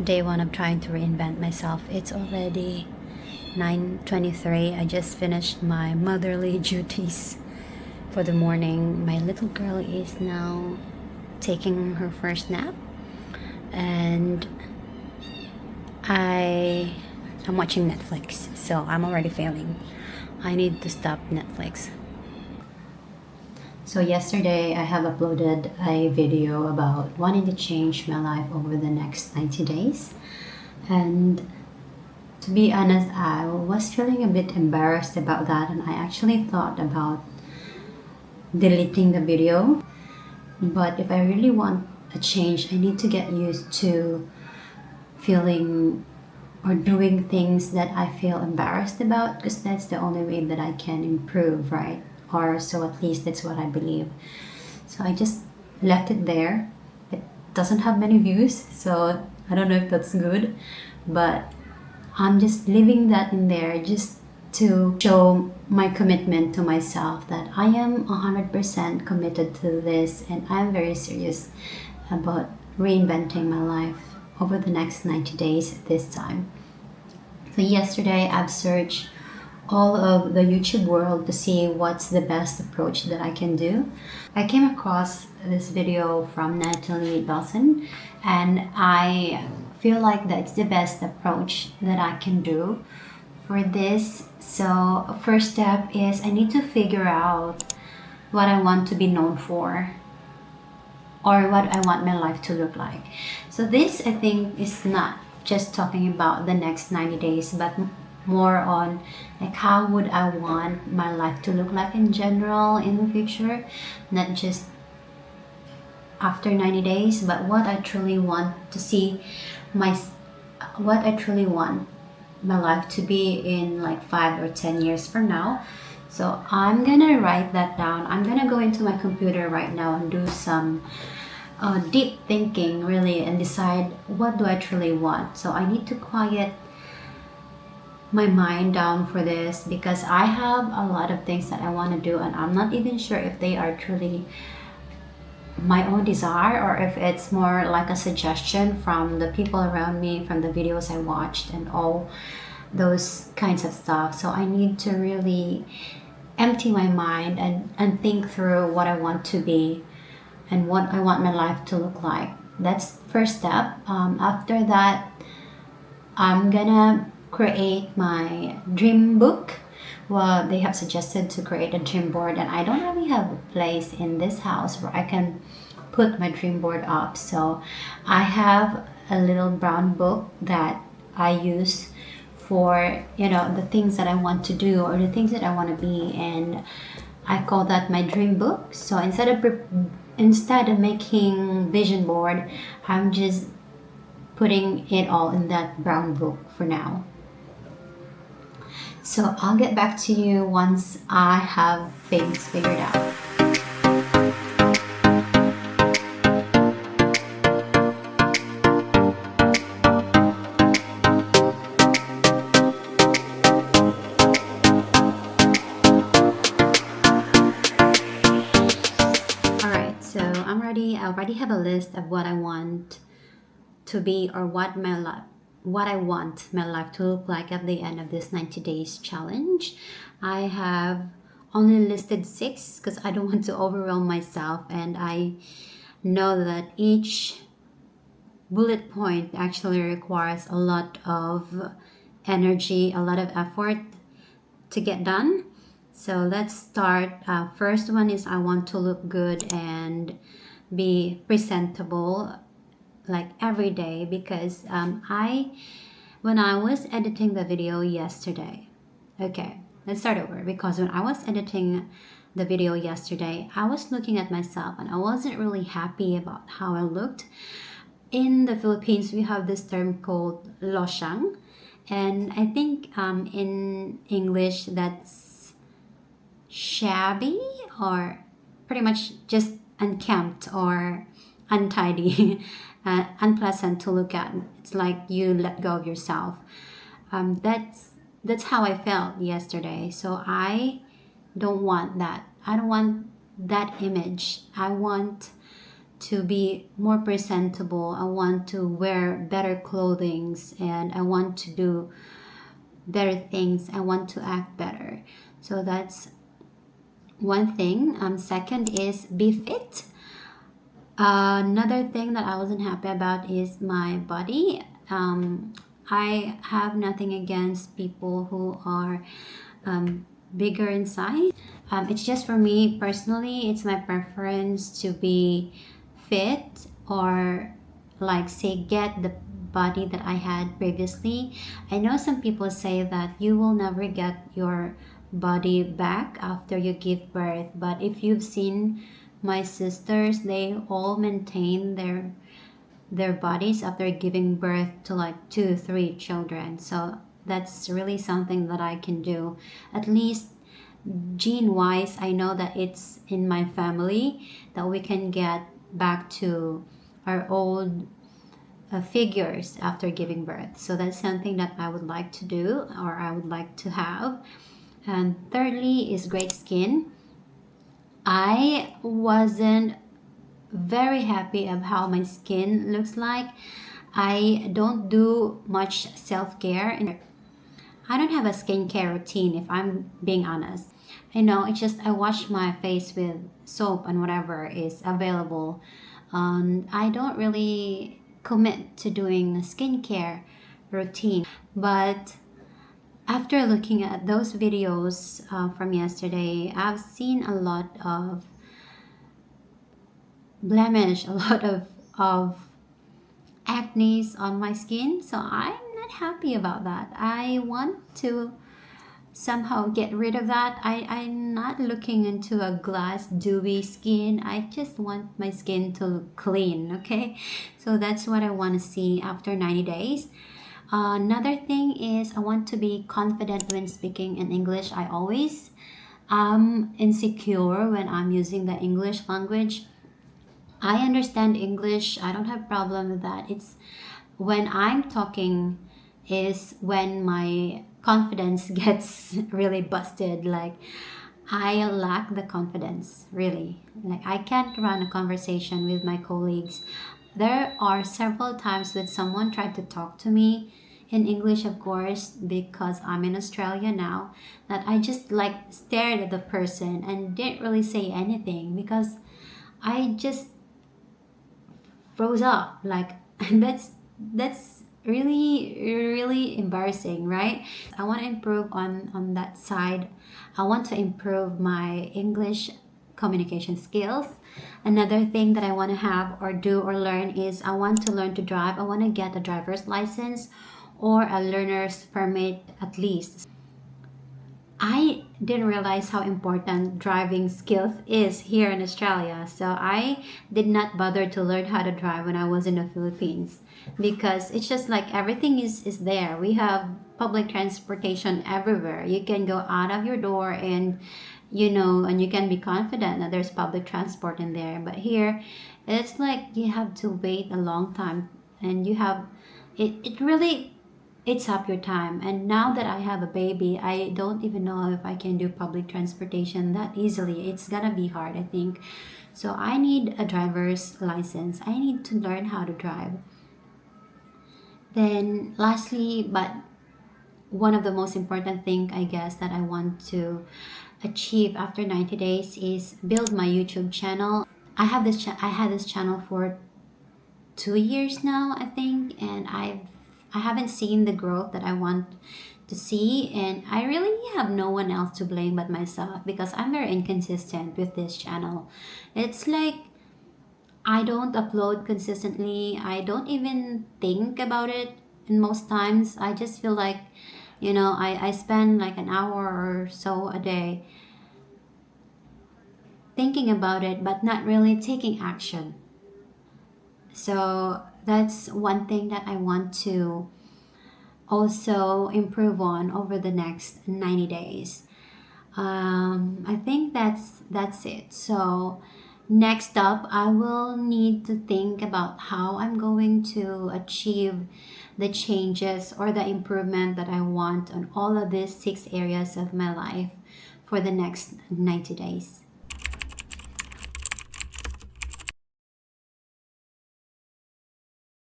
Day one of trying to reinvent myself. It's already 9:23. I just finished my motherly duties for the morning. My little girl is now taking her first nap, and I'm watching Netflix, so I'm already failing. I need to stop Netflix. So yesterday I have uploaded a video about wanting to change my life over the next 90 days. And to be honest, I was feeling a bit embarrassed about that, and I actually thought about deleting the video. But if I really want a change, I need to get used to feeling or doing things that I feel embarrassed about, because that's the only way that I can improve, right? Or so at least that's what I believe. So I just left it there. It doesn't have many views, so I don't know if that's good, but I'm just leaving that in there just to show my commitment to myself that I am 100% committed to this, and I'm very serious about reinventing my life over the next 90 days this time. So yesterday I've searched all of the YouTube world to see what's the best approach that I can do. I came across this video from Natalie Dawson, and I feel like that's the best approach that I can do for this. So first step is I need to figure out what I want to be known for, or what I want my life to look like. So this, I think, is not just talking about the next 90 days, but more on like how would I want my life to look like in general in the future, not just after 90 days, but what I truly want to see my what I truly want my life to be in like 5 or 10 years from now. So I'm gonna write that down. I'm gonna go into my computer right now and do some deep thinking really, and decide what do I truly want. So I need to quiet my mind down for this, because I have a lot of things that I want to do, and I'm not even sure if they are truly my own desire, or if it's more like a suggestion from the people around me, from the videos I watched and all those kinds of stuff. So I need to really empty my mind and think through what I want to be and what I want my life to look like. That's the first step. After that, I'm gonna create my dream book. Well, they have suggested to create a dream board, and I don't really have a place in this house where I can put my dream board up. So I have a little brown book that I use for, the things that I want to do or the things that I want to be, and I call that my dream book. So instead of making vision board, I'm just putting it all in that brown book for now. So I'll get back to you once I have things figured out. Alright, so I'm ready. I already have a list of what I want to be, or what I want my life to look like at the end of this 90 days challenge. I have only listed 6 because I don't want to overwhelm myself, and I know that each bullet point actually requires a lot of energy, a lot of effort to get done. So let's start. First one is I want to look good and be presentable like every day, because when I was editing the video yesterday, okay, let's start over. Because when I was editing the video yesterday, I was looking at myself and I wasn't really happy about how I looked. In the Philippines, we have this term called losyang, and I think in English that's shabby, or pretty much just unkempt or untidy, unpleasant to look at. It's like you let go of yourself. That's how I felt yesterday. So I don't want that. I don't want that image. I want to be more presentable. I want to wear better clothings, and I want to do better things. I want to act better. So that's one thing. Second is be fit. Another thing that I wasn't happy about is my body. I have nothing against people who are bigger in size. It's just for me personally, it's my preference to be fit, or like say get the body that I had previously. I know some people say that you will never get your body back after you give birth, but if you've seen my sisters, they all maintain their bodies after giving birth to like 2 3 children. So that's really something that I can do. At least gene wise, I know that it's in my family that we can get back to our old figures after giving birth. So that's something that I would like to do, or I would like to have. And thirdly is great skin. I wasn't very happy of how my skin looks like. I don't do much self-care, and I don't have a skincare routine, if I'm being honest. I know, it's just I wash my face with soap and whatever is available. I don't really commit to doing a skincare routine. But after looking at those videos from yesterday, I've seen a lot of blemish, a lot of acne on my skin. So I'm not happy about that. I want to somehow get rid of that. I'm not looking into a glass dewy skin. I just want my skin to look clean, okay? So that's what I want to see after 90 days. Another thing is I want to be confident when speaking in English. I always am insecure when I'm using the English language. I understand English. I don't have problem with that. It's when I'm talking is when my confidence gets really busted. Like I lack the confidence, really. Like I can't run a conversation with my colleagues. There are several times when someone tried to talk to me in English, of course, because I'm in Australia now, that I just like stared at the person and didn't really say anything because I just froze up. Like that's really embarrassing, right? I want to improve on that side. I want to improve my English communication skills. Another thing that I want to have or do or learn is I want to learn to drive. I want to get a driver's license or a learner's permit at least. I didn't realize how important driving skills is here in Australia. So I did not bother to learn how to drive when I was in the Philippines because it's just like everything is there. We have public transportation everywhere. You can go out of your door and and you can be confident that there's public transport in there. But here it's like you have to wait a long time and you have it really it's up your time. And now that I have a baby, I don't even know if I can do public transportation that easily. It's gonna be hard, I think. So I need a driver's license. I need to learn how to drive. Then lastly, but one of the most important thing I guess that I want to achieve after 90 days is build my YouTube channel. I had this channel for 2 years now, I think, and I haven't seen the growth that I want to see, and I really have no one else to blame but myself because I'm very inconsistent with this channel. It's like I don't upload consistently. I don't even think about it, and most times I just feel like I spend like an hour or so a day thinking about it but not really taking action. So that's one thing that I want to also improve on over the next 90 days. I think that's it. So next up, I will need to think about how I'm going to achieve the changes or the improvement that I want on all of these 6 areas of my life for the next 90 days.